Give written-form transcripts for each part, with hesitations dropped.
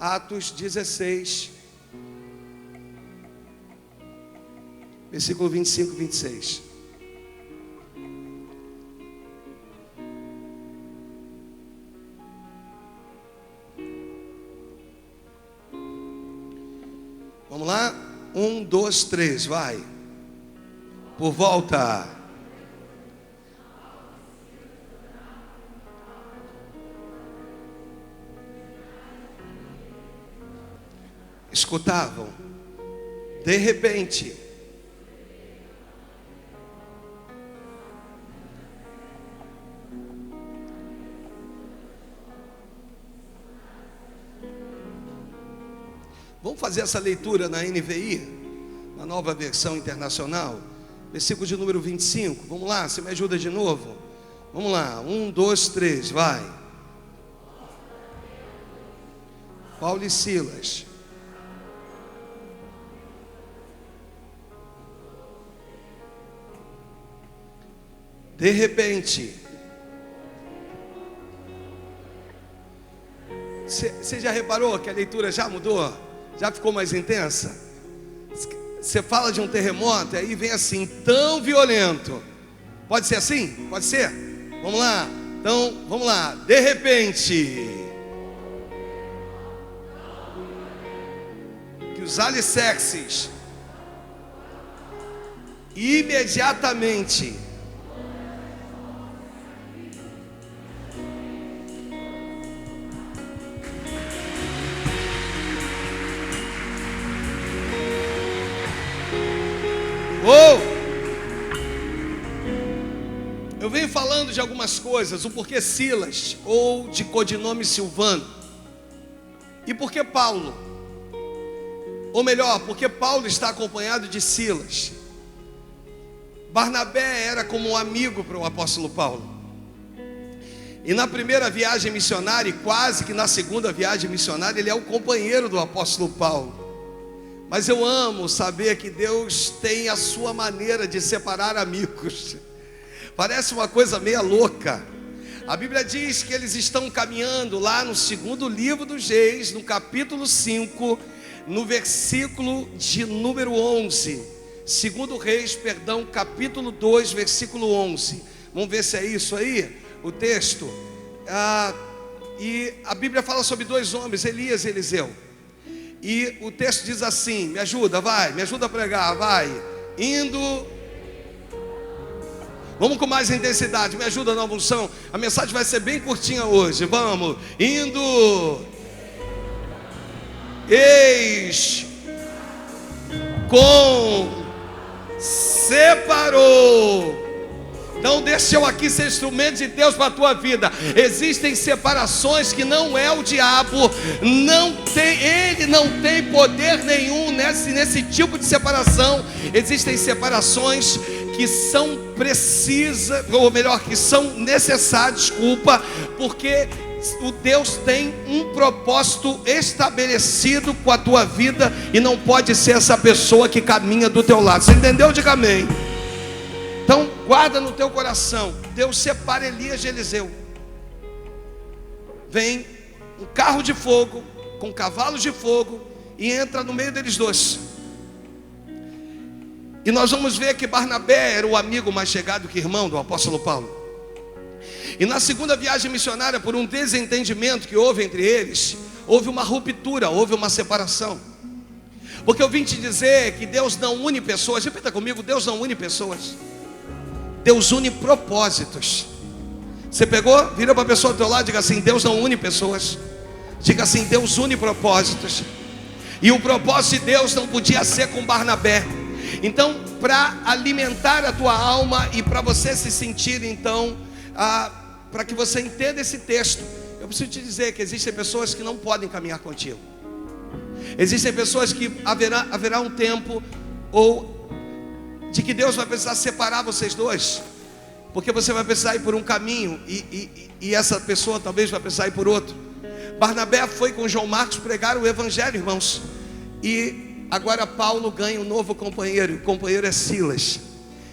Atos 16, versículo 25 e 26. Vamos lá? 1, 2, 3, vai. Por volta. Escutavam. De repente, vamos fazer essa leitura na NVI, na nova versão internacional, versículo de número 25. Vamos lá, você me ajuda de novo? Vamos lá, 1, 2, 3, vai. Paulo e Silas. De repente, você já reparou que a leitura já mudou? Já ficou mais intensa? Você fala de um terremoto, aí vem assim, tão violento. Pode ser assim? Pode ser? Vamos lá. Então, vamos lá. De repente, que os alicerces imediatamente eu venho falando de algumas coisas, o porquê Silas, ou de codinome Silvano, e por que Paulo, ou melhor, porque Paulo está acompanhado de Silas. Barnabé era como um amigo para o apóstolo Paulo, e na primeira viagem missionária, e quase que na segunda viagem missionária, ele é o companheiro do apóstolo Paulo. Mas eu amo saber que Deus tem a sua maneira de separar amigos. Parece uma coisa meia louca. A Bíblia diz que eles estão caminhando lá no segundo livro dos Reis, no capítulo 5, no versículo de número 11. Segundo Reis, perdão, capítulo 2, versículo 11. Vamos ver se é isso aí, o texto. E a Bíblia fala sobre dois homens, Elias e Eliseu. E o texto diz assim, me ajuda, vai, me ajuda a pregar, vai. Indo, vamos com mais intensidade, me ajuda na unção. A mensagem vai ser bem curtinha hoje, vamos. Indo, eis, com, separou. Então deixa eu aqui ser instrumento de Deus para a tua vida. Existem separações que não é o diabo, ele não tem poder nenhum nesse tipo de separação. Existem separações que são precisas, ou melhor, que são necessárias, desculpa, porque o Deus tem um propósito estabelecido com a tua vida, e não pode ser essa pessoa que caminha do teu lado. Você entendeu? Diga amém. Então guarda no teu coração, Deus separa Elias de Eliseu. Vem um carro de fogo, com cavalos de fogo, e entra no meio deles dois. E nós vamos ver que Barnabé era o amigo mais chegado que irmão do apóstolo Paulo. E na segunda viagem missionária, por um desentendimento que houve entre eles, houve uma ruptura, houve uma separação. Porque eu vim te dizer que Deus não une pessoas. Repita comigo, Deus não une pessoas, Deus une propósitos. Você pegou? Vira para a pessoa do teu lado e diga assim, Deus não une pessoas. Diga assim, Deus une propósitos. E o propósito de Deus não podia ser com Barnabé. Então, para alimentar a tua alma e para você se sentir, então, para que você entenda esse texto, eu preciso te dizer que existem pessoas que não podem caminhar contigo. Existem pessoas que haverá um tempo, ou de que Deus vai precisar separar vocês dois, porque você vai precisar ir por um caminho, e essa pessoa talvez vai precisar ir por outro. Barnabé foi com João Marcos pregar o evangelho, irmãos, e agora Paulo ganha um novo companheiro, e o companheiro é Silas.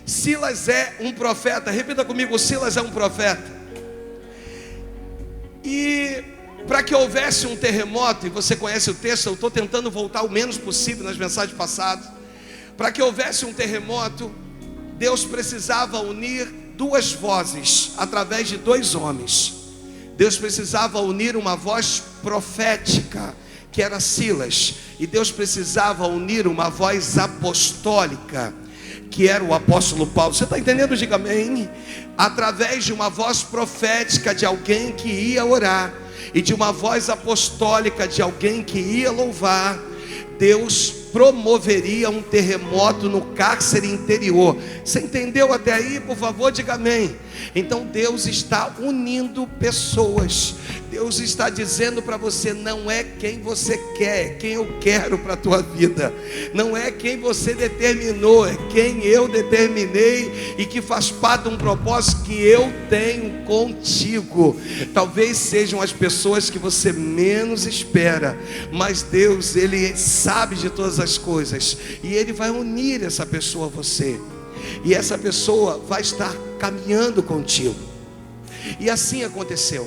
Silas é um profeta, repita comigo, Silas é um profeta. E Para que houvesse um terremoto, e você conhece o texto, eu estou tentando voltar o menos possível nas mensagens passadas. Para que houvesse um terremoto, Deus precisava unir duas vozes através de dois homens. Deus precisava unir uma voz profética, que era Silas, e Deus precisava unir uma voz apostólica, que era o apóstolo Paulo. Você está entendendo? Diga amém. Através de uma voz profética de alguém que ia orar, e de uma voz apostólica de alguém que ia louvar, Deus promoveria um terremoto no cárcere interior. Você entendeu até aí? Por favor, diga amém. Então Deus está unindo pessoas. Deus está dizendo para você: não é quem você quer, é quem eu quero para a tua vida. Não é quem você determinou, é quem eu determinei e que faz parte de um propósito que eu tenho contigo. Talvez sejam as pessoas que você menos espera, mas Deus, Ele sabe de todas as coisas, e Ele vai unir essa pessoa a você, e essa pessoa vai estar caminhando contigo. E assim aconteceu.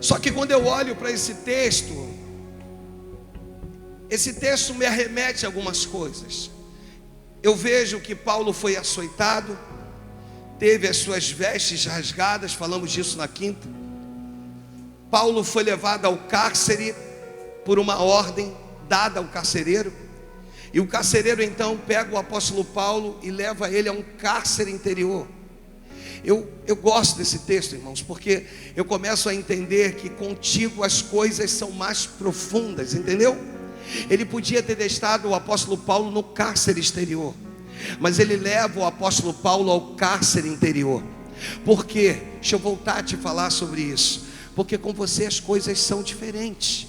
Só que quando eu olho para esse texto me arremete a algumas coisas. Eu vejo que Paulo foi açoitado, teve as suas vestes rasgadas, falamos disso na quinta. Paulo foi levado ao cárcere por uma ordem dada ao carcereiro, e o carcereiro então pega o apóstolo Paulo e leva ele a um cárcere interior. Eu gosto desse texto, irmãos, porque eu começo a entender que contigo as coisas são mais profundas, entendeu? Ele podia ter deixado o apóstolo Paulo no cárcere exterior, mas ele leva o apóstolo Paulo ao cárcere interior. Por quê? Deixa eu voltar a te falar sobre isso. Porque com você as coisas são diferentes.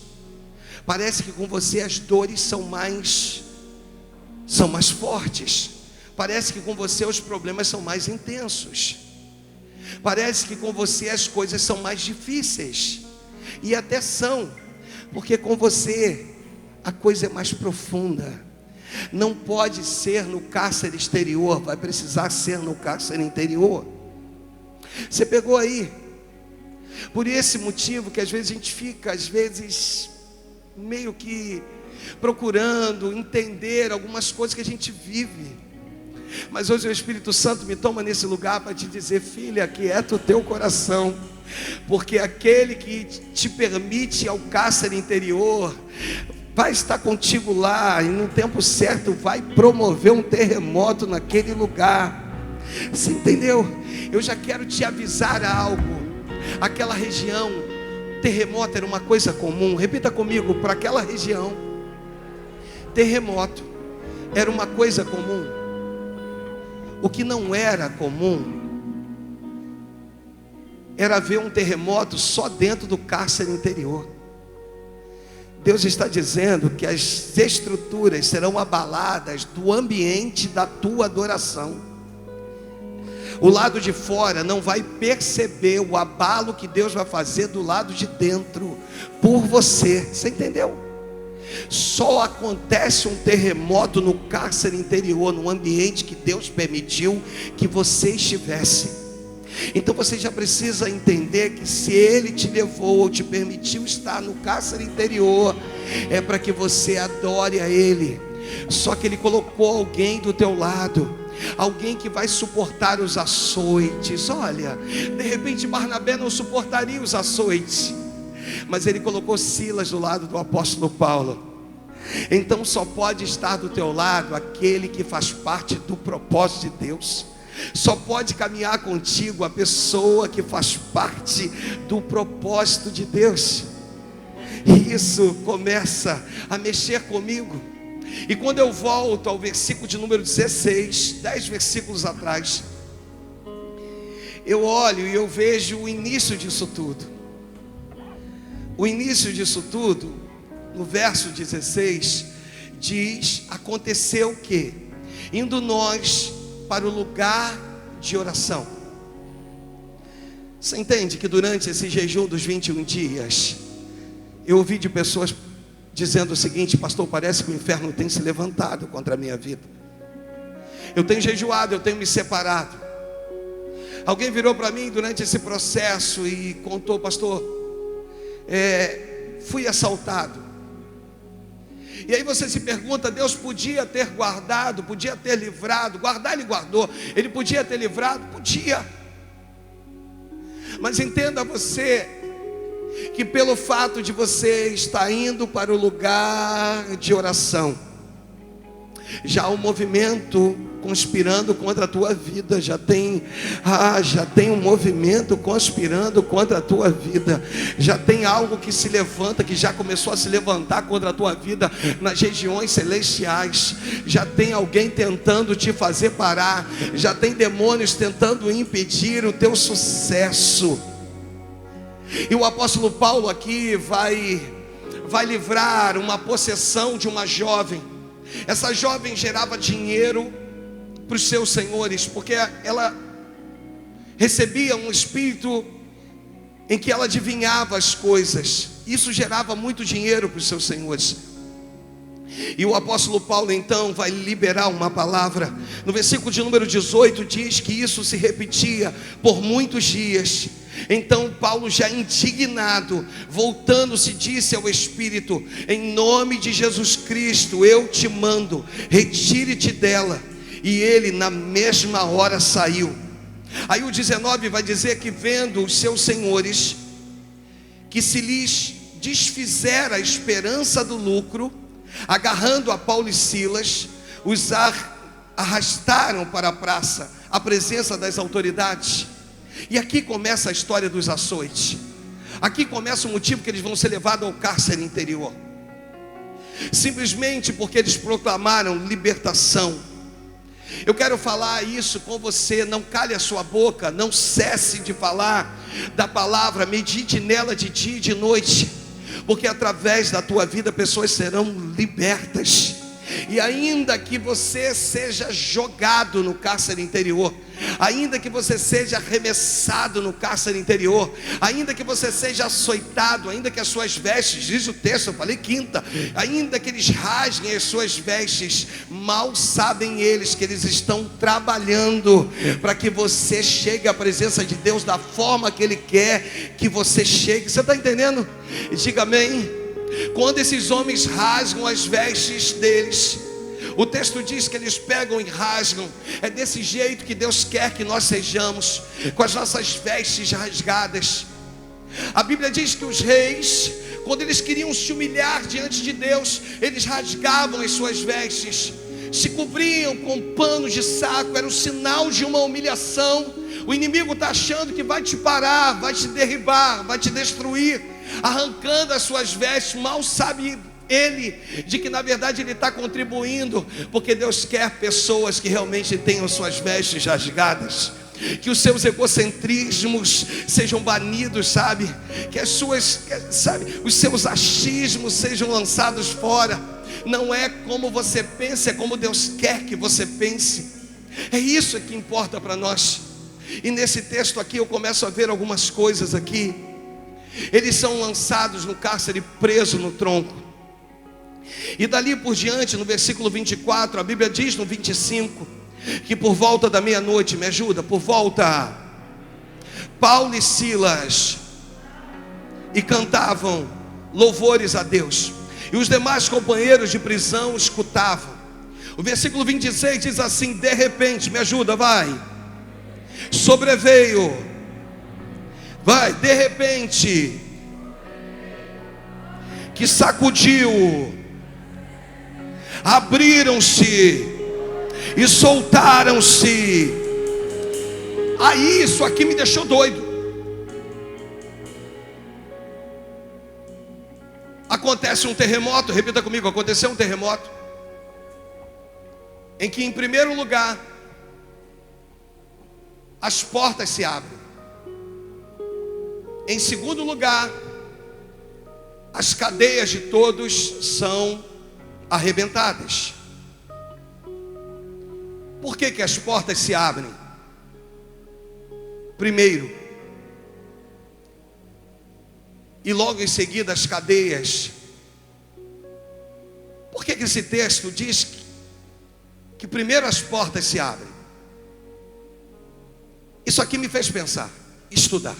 Parece que com você as dores são mais fortes. Parece que com você os problemas são mais intensos. Parece que com você as coisas são mais difíceis. E até são, porque com você a coisa é mais profunda. Não pode ser no cárcere exterior, vai precisar ser no cárcere interior. Você pegou aí? Por esse motivo que às vezes a gente fica, meio que procurando entender algumas coisas que a gente vive. Mas hoje o Espírito Santo me toma nesse lugar para te dizer: filha, aquieta o teu coração, porque aquele que te permite ao cárcere interior vai estar contigo lá, e no tempo certo vai promover um terremoto naquele lugar. Você entendeu? Eu já quero te avisar algo. Aquela região, terremoto era uma coisa comum. Repita comigo: para aquela região, terremoto era uma coisa comum. O que não era comum era ver um terremoto só dentro do cárcere interior. Deus está dizendo que as estruturas serão abaladas do ambiente da tua adoração. O lado de fora não vai perceber o abalo que Deus vai fazer do lado de dentro por você. Você entendeu? Só acontece um terremoto no cárcere interior, no ambiente que Deus permitiu que você estivesse. Então você já precisa entender que se Ele te levou ou te permitiu estar no cárcere interior, é para que você adore a Ele. Só que Ele colocou alguém do teu lado, alguém que vai suportar os açoites. Olha, de repente Barnabé não suportaria os açoites, mas Ele colocou Silas do lado do apóstolo Paulo. Então só pode estar do teu lado aquele que faz parte do propósito de Deus. Só pode caminhar contigo a pessoa que faz parte do propósito de Deus. E isso começa a mexer comigo. E quando eu volto ao versículo de número 16, 10 versículos atrás, eu olho e eu vejo o início disso tudo. O início disso tudo, no verso 16, diz: aconteceu o quê? Indo nós para o lugar de oração. Você entende que durante esse jejum dos 21 dias, eu ouvi de pessoas dizendo o seguinte: pastor, parece que o inferno tem se levantado contra a minha vida. Eu tenho jejuado, eu tenho me separado. Alguém virou para mim durante esse processo e contou: pastor, fui assaltado. E aí você se pergunta, Deus podia ter guardado, podia ter livrado. Guardar Ele guardou, Ele podia ter livrado? Podia. Mas entenda você, que pelo fato de você estar indo para o lugar de oração, já há um movimento conspirando contra a tua vida. Já tem um movimento conspirando contra a tua vida. Já tem algo que se levanta, que já começou a se levantar contra a tua vida nas regiões celestiais. Já tem alguém tentando te fazer parar. Já tem demônios tentando impedir o teu sucesso. E o apóstolo Paulo aqui vai livrar uma possessão de uma jovem. Essa jovem gerava dinheiro para os seus senhores, porque ela recebia um espírito em que ela adivinhava as coisas. Isso gerava muito dinheiro para os seus senhores. E o apóstolo Paulo então vai liberar uma palavra. No versículo de número 18 diz que isso se repetia por muitos dias. Então Paulo, já indignado, voltando-se, disse ao Espírito: em nome de Jesus Cristo eu te mando, retire-te dela. E ele na mesma hora saiu. Aí o 19 vai dizer que, vendo os seus senhores que se lhes desfizera a esperança do lucro, agarrando a Paulo e Silas, os arrastaram para a praça, à presença das autoridades. E aqui começa a história dos açoites. Aqui começa o motivo que eles vão ser levados ao cárcere interior. Simplesmente porque eles proclamaram libertação. Eu quero falar isso com você. Não cale a sua boca, não cesse de falar da palavra. Medite nela de dia e de noite, porque através da tua vida pessoas serão libertas. E ainda que você seja jogado no cárcere interior, ainda que você seja arremessado no cárcere interior, ainda que você seja açoitado, ainda que as suas vestes, diz o texto, eu falei quinta, ainda que eles rasguem as suas vestes, mal sabem eles que eles estão trabalhando para que você chegue à presença de Deus da forma que Ele quer que você chegue. Você está entendendo? Diga amém. Quando esses homens rasgam as vestes deles, o texto diz que eles pegam e rasgam. É desse jeito que Deus quer que nós sejamos, com as nossas vestes rasgadas. A Bíblia diz que os reis, quando eles queriam se humilhar diante de Deus, eles rasgavam as suas vestes, se cobriam com panos de saco. Era um sinal de uma humilhação. O inimigo está achando que vai te parar, vai te derribar, vai te destruir, arrancando as suas vestes. Mal sabe ele de que na verdade ele está contribuindo, porque Deus quer pessoas que realmente tenham suas vestes rasgadas, que os seus egocentrismos sejam banidos, sabe? Que as suas, sabe, os seus achismos sejam lançados fora. Não é como você pensa, é como Deus quer que você pense. É isso que importa para nós. E nesse texto aqui eu começo a ver algumas coisas aqui. Eles são lançados no cárcere, presos no tronco. E dali por diante, no versículo 24, a Bíblia diz no 25, que por volta da meia-noite, me ajuda, por volta, Paulo e Silas e cantavam louvores a Deus, e os demais companheiros de prisão escutavam. O versículo 26 diz assim: de repente, me ajuda, vai, sobreveio, vai, de repente, que sacudiu, abriram-se e soltaram-se. Aí isso aqui me deixou doido. Acontece um terremoto, repita comigo, aconteceu um terremoto, em que em primeiro lugar as portas se abrem. Em segundo lugar, as cadeias de todos são arrebentadas. Por que as portas se abrem? Primeiro, e logo em seguida as cadeias. Por que esse texto diz que primeiro as portas se abrem? Isso aqui me fez pensar, estudar.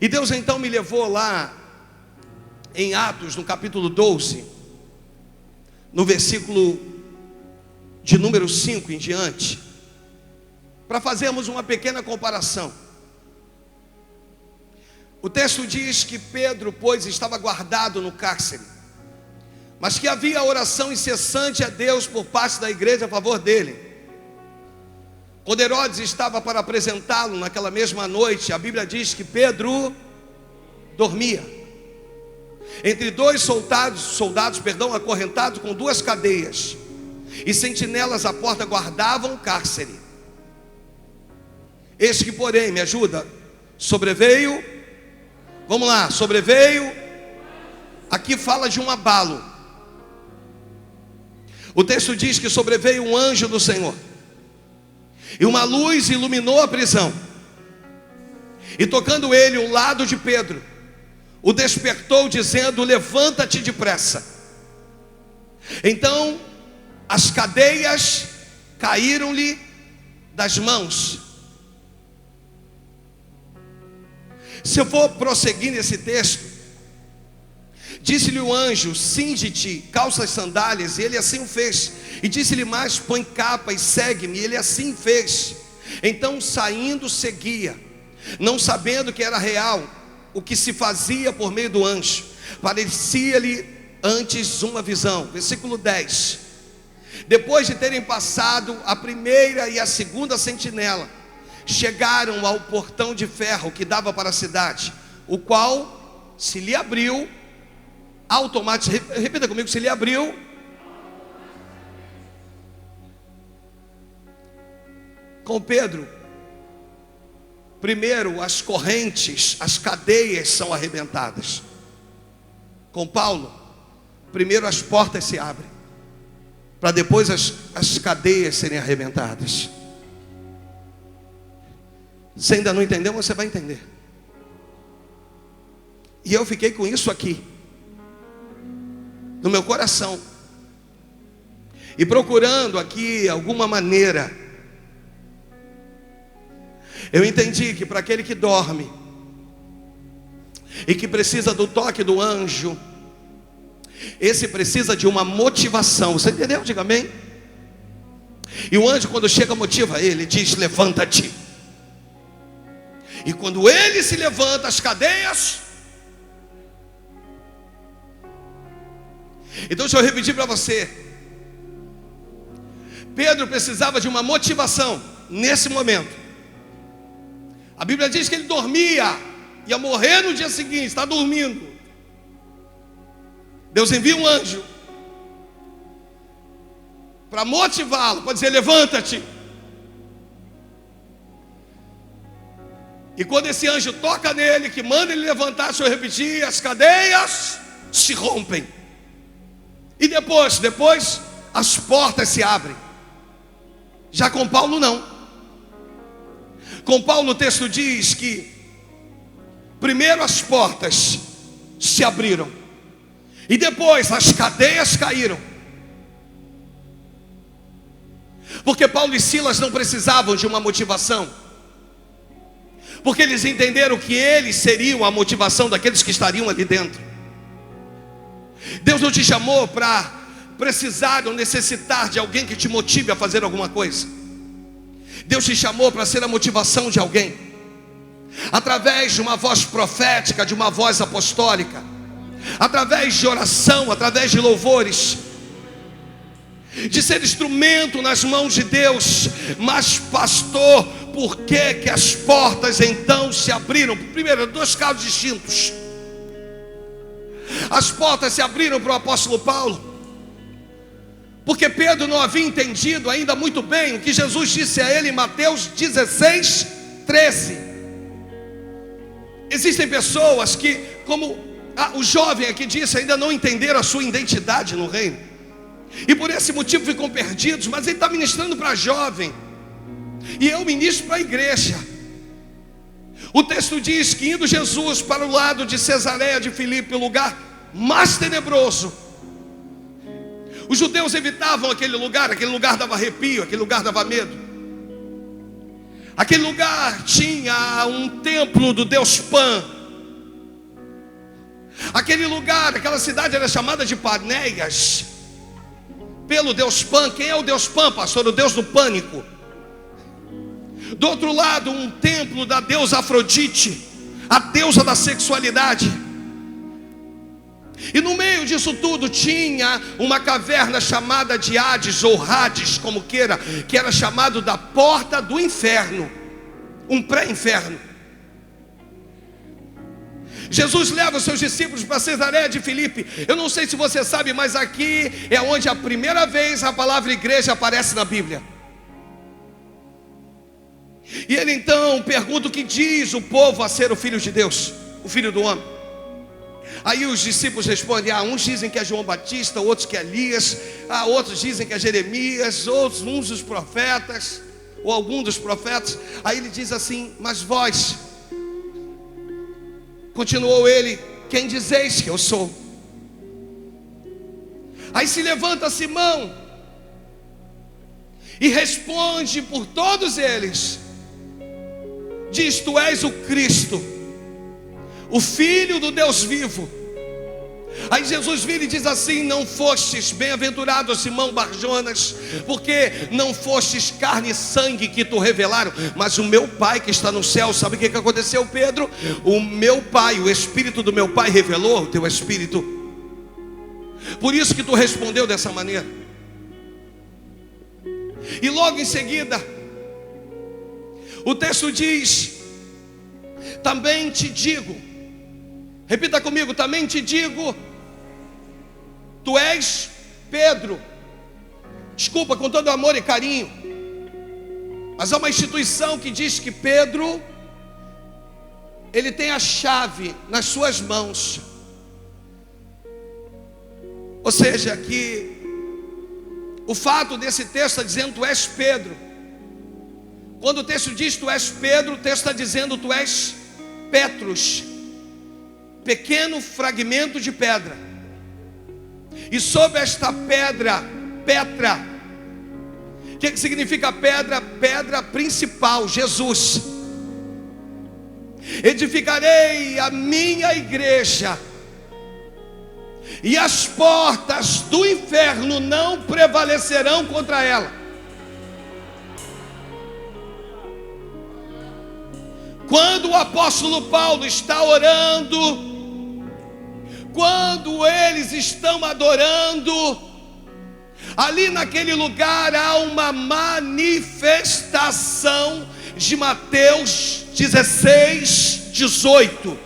E Deus então me levou lá em Atos, no capítulo 12, no versículo de número 5 em diante, para fazermos uma pequena comparação. O texto diz que Pedro, pois, estava guardado no cárcere, mas que havia oração incessante a Deus por parte da igreja a favor dele. Quando Herodes estava para apresentá-lo naquela mesma noite, a Bíblia diz que Pedro dormia entre dois soldados, acorrentados com duas cadeias, e sentinelas à porta guardavam o cárcere. Eis que, porém, me ajuda, sobreveio, vamos lá, sobreveio, aqui fala de um abalo. O texto diz que sobreveio um anjo do Senhor, e uma luz iluminou a prisão, e tocando ele o lado de Pedro, o despertou dizendo: levanta-te depressa. Então as cadeias caíram-lhe das mãos. Se eu for prosseguir nesse texto, disse-lhe o anjo: cinge-te, calça as sandálias, e ele assim o fez. E disse-lhe mais: põe capa e segue-me, e ele assim fez. Então saindo seguia, não sabendo que era real o que se fazia por meio do anjo. Parecia-lhe antes uma visão. Versículo 10. Depois de terem passado a primeira e a segunda sentinela, chegaram ao portão de ferro que dava para a cidade, o qual se lhe abriu automaticamente. Repita comigo: se lhe abriu. Com Pedro, primeiro as correntes, as cadeias são arrebentadas. Com Paulo, primeiro as portas se abrem, para depois as cadeias serem arrebentadas. Você ainda não entendeu, você vai entender. E eu fiquei com isso aqui no meu coração, e procurando aqui alguma maneira, eu entendi que para aquele que dorme e que precisa do toque do anjo, esse precisa de uma motivação. Você entendeu? Diga amém. E o anjo, quando chega, motiva ele, diz: levanta-te. E quando ele se levanta, as cadeias. Então deixa eu repetir para você. Pedro precisava de uma motivação nesse momento. A Bíblia diz que ele dormia, ia morrer no dia seguinte, está dormindo. Deus envia um anjo para motivá-lo, para dizer: levanta-te. E quando esse anjo toca nele, que manda ele levantar, deixa eu repetir, as cadeias se rompem. E depois as portas se abrem. Já com Paulo não. Com Paulo o texto diz que primeiro as portas se abriram, e depois as cadeias caíram. Porque Paulo e Silas não precisavam de uma motivação, porque eles entenderam que eles seriam a motivação daqueles que estariam ali dentro. Deus não te chamou para precisar ou necessitar de alguém que te motive a fazer alguma coisa. Deus te chamou para ser a motivação de alguém, através de uma voz profética, de uma voz apostólica, através de oração, através de louvores, de ser instrumento nas mãos de Deus. Mas pastor, por que as portas então se abriram? Primeiro, dois casos distintos. As portas se abriram para o apóstolo Paulo porque Pedro não havia entendido ainda muito bem o que Jesus disse a ele em Mateus 16, 13. Existem pessoas que, como o jovem aqui disse, ainda não entenderam a sua identidade no reino, e por esse motivo ficam perdidos. Mas ele está ministrando para jovem, e eu ministro para a igreja. O texto diz que, indo Jesus para o lado de Cesareia de Filipe, o lugar mais tenebroso, os judeus evitavam aquele lugar dava arrepio, aquele lugar dava medo. Aquele lugar tinha um templo do deus Pan, Aquele lugar, aquela cidade era chamada de Panéias, pelo deus Pan. Quem é o deus Pan, pastor? O deus do pânico. Do outro lado, um templo da deusa Afrodite, a deusa da sexualidade. E no meio disso tudo tinha uma caverna chamada de Hades, ou Hades, como queira, que era chamado da porta do inferno, um pré-inferno. Jesus leva os seus discípulos para Cesareia de Filipe. Eu não sei se você sabe, mas aqui é onde a primeira vez a palavra igreja aparece na Bíblia. E ele então pergunta o que diz o povo a ser o Filho de Deus, o Filho do Homem. Aí os discípulos respondem: uns dizem que é João Batista, outros que é Elias, outros dizem que é Jeremias, outros uns dos profetas, ou algum dos profetas. Aí ele diz assim: mas vós, continuou ele, quem dizeis que eu sou? Aí se levanta Simão e responde por todos eles, diz: tu és o Cristo, o Filho do Deus vivo. Aí Jesus vira e diz assim: não fostes bem-aventurado, Simão Barjonas, porque não fostes carne e sangue que tu revelaram, mas o meu Pai que está no céu. Sabe o que aconteceu, Pedro? O meu Pai, o Espírito do meu Pai revelou o teu Espírito. Por isso que tu respondeu dessa maneira. E logo em seguida o texto diz: também te digo, repita comigo, também te digo, tu és Pedro. Desculpa, com todo amor e carinho, mas há uma instituição que diz que Pedro, ele tem a chave nas suas mãos. Ou seja, que o fato desse texto está dizendo: tu és Pedro. Quando o texto diz tu és Pedro, o texto está dizendo tu és Petros, pequeno fragmento de pedra. E sobre esta pedra, Petra. O que significa pedra? Pedra principal, Jesus. Edificarei a minha igreja, e as portas do inferno não prevalecerão contra ela. Quando o apóstolo Paulo está orando, quando eles estão adorando, ali naquele lugar há uma manifestação de Mateus 16, 18.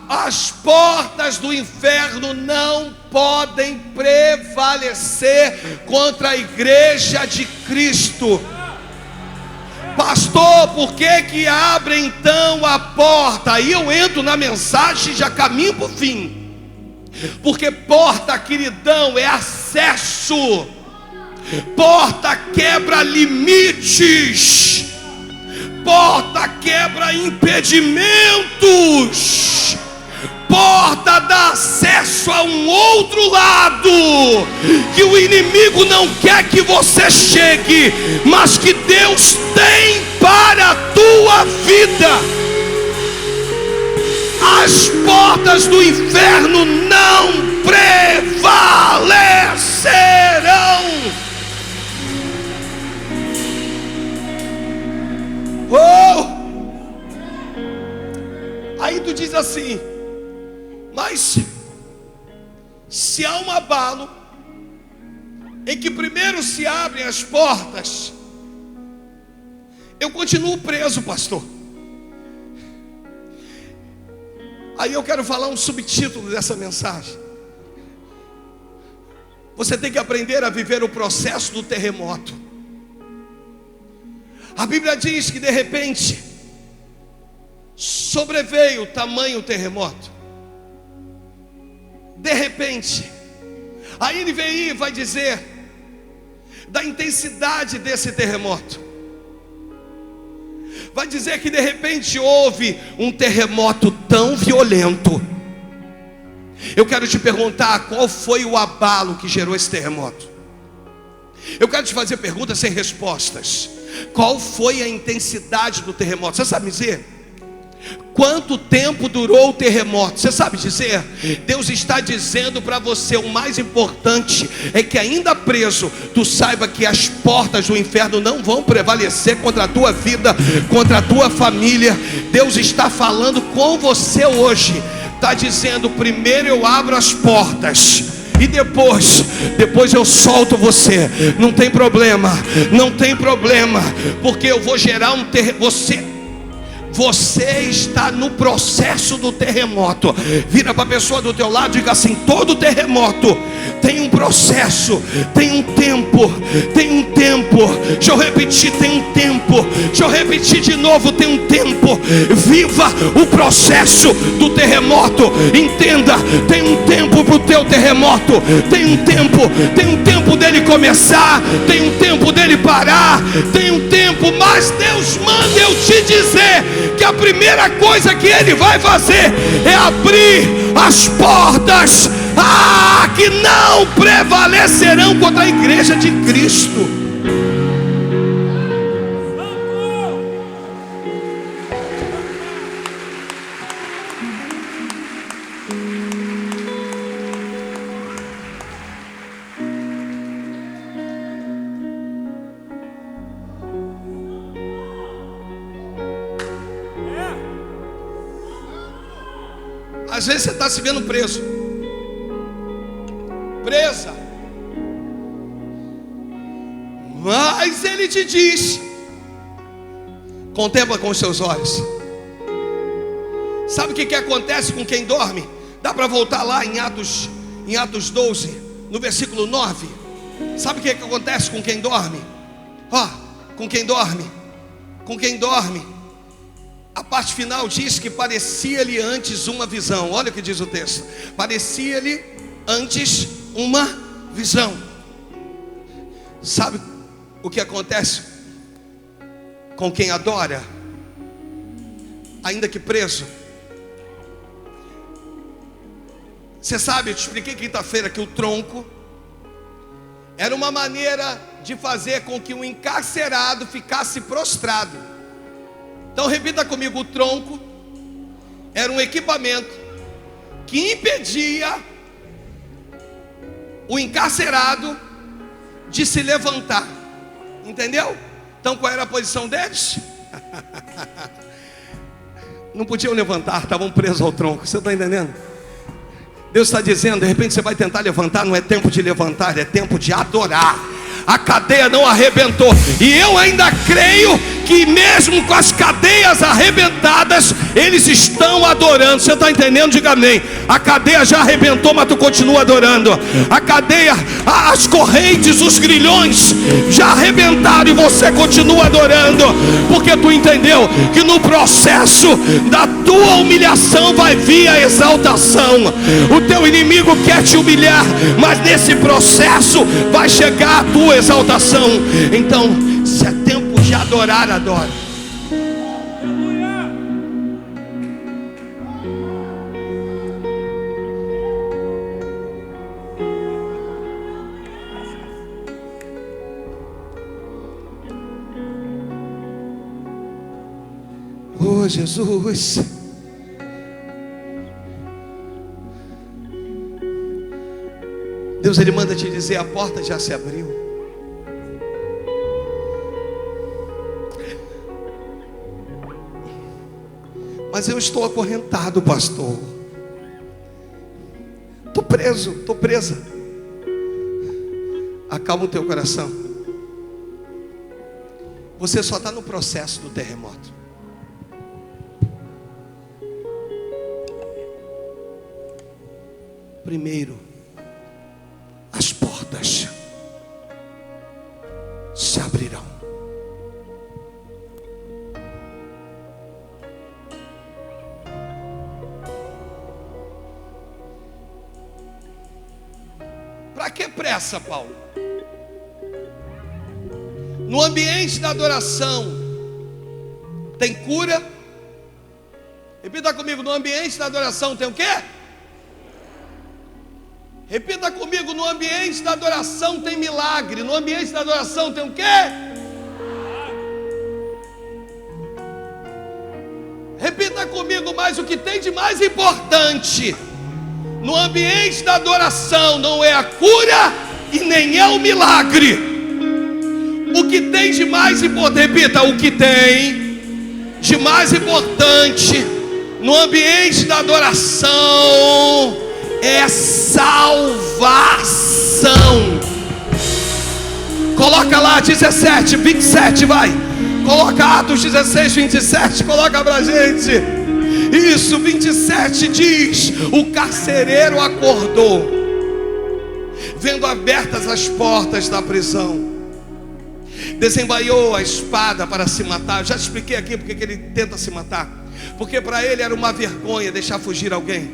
As portas do inferno não podem prevalecer contra a igreja de Cristo. Pastor, por que abre então a porta? Aí eu entro na mensagem e já caminho para o fim. Porque porta, queridão, é acesso. Porta quebra limites. Porta quebra impedimentos. Porta dá acesso a um outro lado que o inimigo não quer que você chegue, mas que Deus tem para a tua vida. As portas do inferno não prevalecerão. Oh! Aí tu diz assim: mas se há um abalo em que primeiro se abrem as portas, eu continuo preso, pastor. Aí eu quero falar um subtítulo dessa mensagem. Você tem que aprender a viver o processo do terremoto. A Bíblia diz que de repente sobreveio tamanho terremoto. De repente. Aí ele vem e vai dizer da intensidade desse terremoto. Vai dizer que de repente houve um terremoto tão violento. Eu quero te perguntar, qual foi o abalo que gerou esse terremoto? Eu quero te fazer perguntas sem respostas. Qual foi a intensidade do terremoto? Você sabe dizer? Quanto tempo durou o terremoto? Você sabe dizer? Deus está dizendo para você: o mais importante é que, ainda preso, tu saiba que as portas do inferno não vão prevalecer contra a tua vida, contra a tua família. Deus está falando com você hoje. Está dizendo: primeiro eu abro as portas, e depois eu solto você. Não tem problema, não tem problema, porque eu vou gerar um terremoto. Você está no processo do terremoto. Vira para a pessoa do teu lado e diga assim: todo terremoto tem um processo, tem um tempo, tem um tempo. Deixa eu repetir: tem um tempo. Deixa eu repetir de novo: tem um tempo. Viva o processo do terremoto. Entenda: tem um tempo para o teu terremoto. Tem um tempo dele começar, tem um tempo dele parar, tem um tempo. Mas Deus manda eu te dizer que a primeira coisa que Ele vai fazer é abrir as portas que não prevalecerão contra a igreja de Cristo. Às vezes você está se vendo preso, presa, mas Ele te diz: contempla com os seus olhos. Sabe o que acontece com quem dorme? Dá para voltar lá em Atos 12, no versículo 9. Sabe o que acontece com quem dorme? Com quem dorme, a parte final diz que parecia-lhe antes uma visão. Olha o que diz o texto: parecia-lhe antes uma visão. Sabe o que acontece com quem adora, ainda que preso? Você sabe, eu te expliquei quinta-feira que o tronco era uma maneira de fazer com que o encarcerado ficasse prostrado. Então repita comigo: o tronco era um equipamento que impedia o encarcerado de se levantar. Entendeu? Então qual era a posição deles? Não podiam levantar, estavam presos ao tronco. Você está entendendo? Deus está dizendo: de repente você vai tentar levantar, não é tempo de levantar, é tempo de adorar. A cadeia não arrebentou, e eu ainda creio que mesmo com as cadeias arrebentadas, eles estão adorando. Você está entendendo? Diga amém. A cadeia já arrebentou, mas tu continua adorando. A cadeia, as correntes, os grilhões já arrebentaram, e você continua adorando, porque tu entendeu que no processo da tua humilhação vai vir a exaltação. O teu inimigo quer te humilhar, mas nesse processo vai chegar a tua exaltação. Então, se é tempo de adorar, adora. Oh, Jesus. Deus, Ele manda te dizer: a porta já se abriu. Mas eu estou acorrentado, pastor. Estou preso, estou presa. Acalma o teu coração. Você só está no processo do terremoto. Primeiro, as portas se abrirão. Para que pressa, Paulo? No ambiente da adoração tem cura. Repita comigo: no ambiente da adoração tem o quê? Repita comigo: no ambiente da adoração tem milagre. No ambiente da adoração tem o quê? Repita Repita comigo mais: o que tem de mais importante no ambiente da adoração não é a cura e nem é o milagre. O que tem de mais importante, repita, o que tem de mais importante no ambiente da adoração é salvação. Coloca lá 17, 27, vai. Coloca Atos 16, 27, coloca pra gente. Isso, 27 diz: o carcereiro acordou, vendo abertas as portas da prisão, desembainhou a espada para se matar. Eu já expliquei aqui porque que ele tenta se matar. Porque para ele era uma vergonha deixar fugir alguém.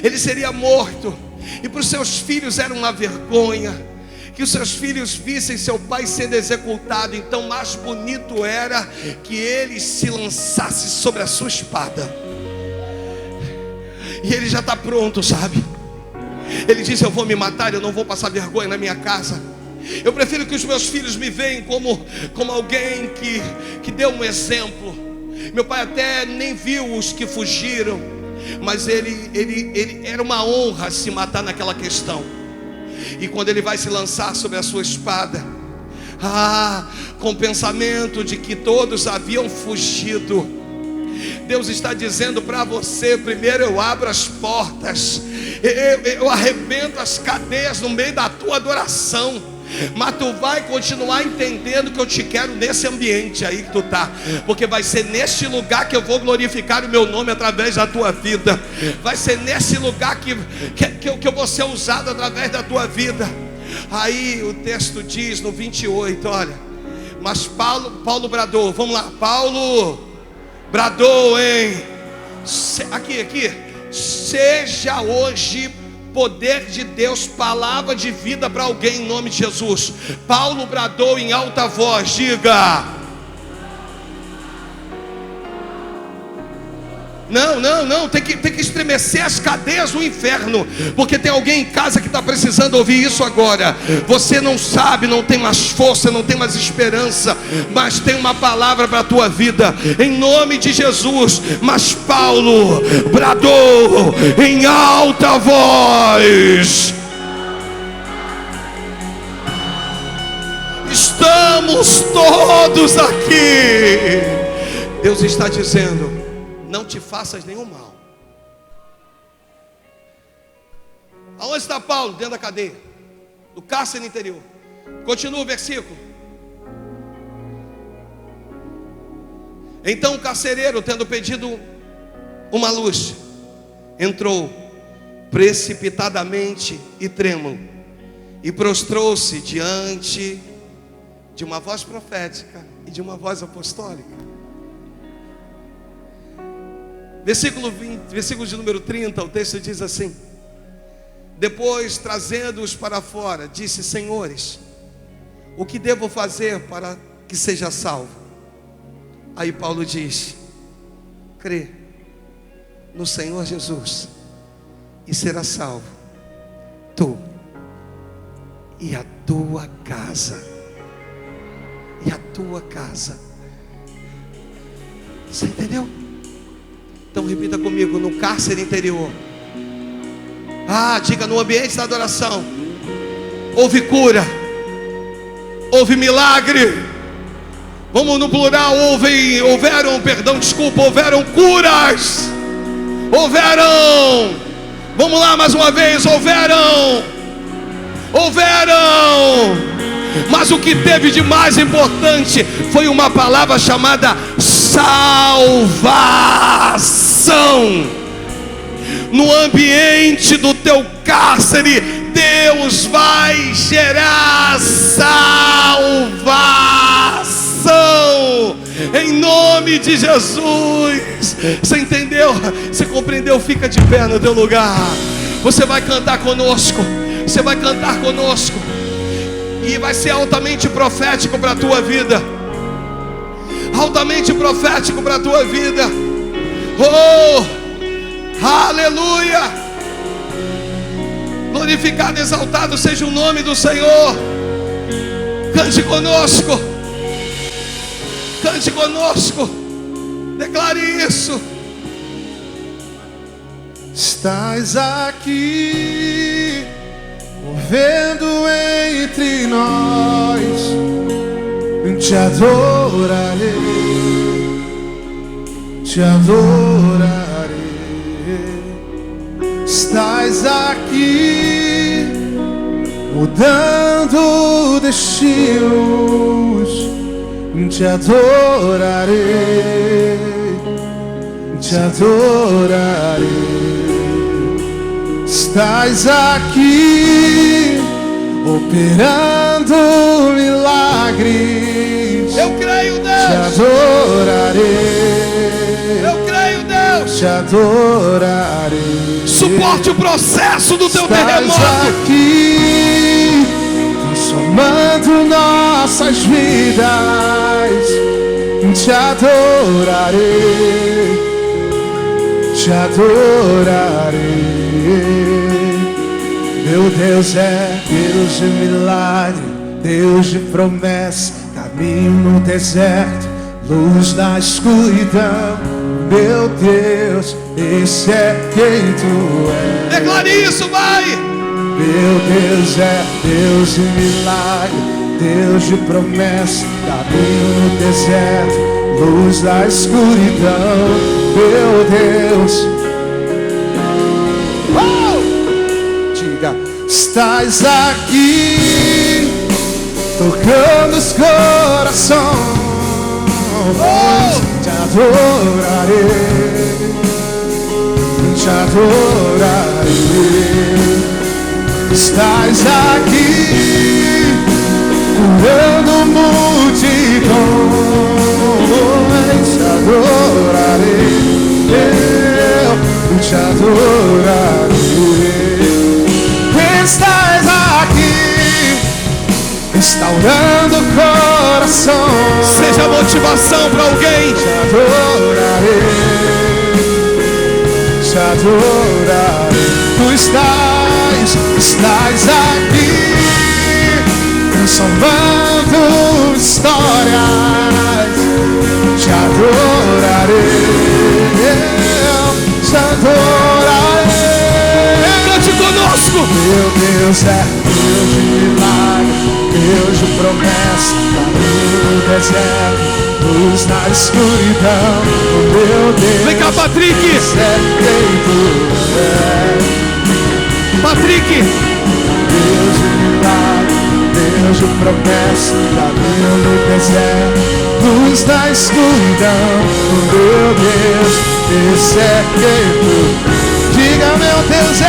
Ele seria morto. E para os seus filhos era uma vergonha que os seus filhos vissem seu pai sendo executado. Então mais bonito era que ele se lançasse sobre a sua espada. E ele já está pronto, sabe? Ele disse: eu vou me matar, eu não vou passar vergonha na minha casa. Eu prefiro que os meus filhos me vejam como alguém que deu um exemplo. Meu pai até nem viu os que fugiram, mas ele era uma honra se matar naquela questão. E quando ele vai se lançar sobre a sua espada, com o pensamento de que todos haviam fugido, Deus está dizendo para você: primeiro eu abro as portas, eu arrebento as cadeias no meio da tua adoração. Mas tu vai continuar entendendo que eu te quero nesse ambiente aí que tu tá, porque vai ser neste lugar que eu vou glorificar o meu nome através da tua vida. Vai ser nesse lugar que eu vou ser usado através da tua vida. Aí o texto diz no 28, olha: mas Paulo bradou, vamos lá, Paulo bradou, hein? Aqui, seja hoje poder de Deus, palavra de vida para alguém em nome de Jesus. Paulo bradou em alta voz, diga: não, tem que estremecer as cadeias do inferno, porque tem alguém em casa que está precisando ouvir isso agora. Você não sabe, não tem mais força, não tem mais esperança, mas tem uma palavra para a tua vida, em nome de Jesus. Mas Paulo bradou em alta voz: estamos todos aqui. Deus está dizendo: não te faças nenhum mal. Aonde está Paulo? Dentro da cadeia, do cárcere interior. Continua o versículo. Então o carcereiro, tendo pedido uma luz, entrou precipitadamente e trêmulo, e prostrou-se diante de uma voz profética e de uma voz apostólica. Versículo de número 30, o texto diz assim: depois, trazendo-os para fora, disse: senhores, o que devo fazer para que seja salvo? Aí Paulo diz: crê no Senhor Jesus e será salvo, tu e a tua casa. E a tua casa. Você entendeu? Então repita comigo: no cárcere interior, diga, no ambiente da adoração, houve cura, houve milagre. Vamos no plural: houveram curas, houveram, vamos lá mais uma vez, houveram. Mas o que teve de mais importante foi uma palavra chamada salvação. No ambiente do teu cárcere, Deus vai gerar salvação, em nome de Jesus. Você entendeu? Você compreendeu? Fica de pé no teu lugar. Você vai cantar conosco. Você vai cantar conosco. E vai ser altamente profético para a tua vida. Altamente profético para a tua vida. Oh, aleluia. Glorificado, exaltado seja o nome do Senhor. Cante conosco. Cante conosco. Declare isso. Estás aqui, movendo entre nós. Te adorarei, te adorarei. Estás aqui, mudando destinos. Te adorarei, te adorarei. Estás aqui, operando milagres. Eu creio, Deus. Te adorarei. Eu creio, Deus. Te adorarei. Suporte o processo do teu Estás terremoto. aqui, transformando nossas vidas. Te adorarei, te adorarei. Meu Deus é Deus de milagre, Deus de promessa, caminho no deserto, luz na escuridão. Meu Deus, esse é quem tu és. Declare isso, vai. Meu Deus é Deus de milagre, Deus de promessa, caminho no deserto, luz na escuridão. Meu Deus, diga, estás aqui, tocando os corações. Te adorarei, te adorarei. Estás aqui, curando multidões. Te adorarei, eu te adorarei. Estás aqui, restaurando corações. Seja motivação para alguém. Te adorarei, te adorarei. Tu estás aqui, transformando histórias. Te adorarei, te adorarei. Cante conosco. Meu Deus é Deus de milagre, Deus de promessa, caminho no deserto, luz na escuridão. Meu Deus, Vem cá, Patrick. é quem tu és. Patrick. Deus de milagre, Deus de promessa, caminho no deserto, luz na escuridão. Meu Deus, esse é quem tu. Diga, meu Deus é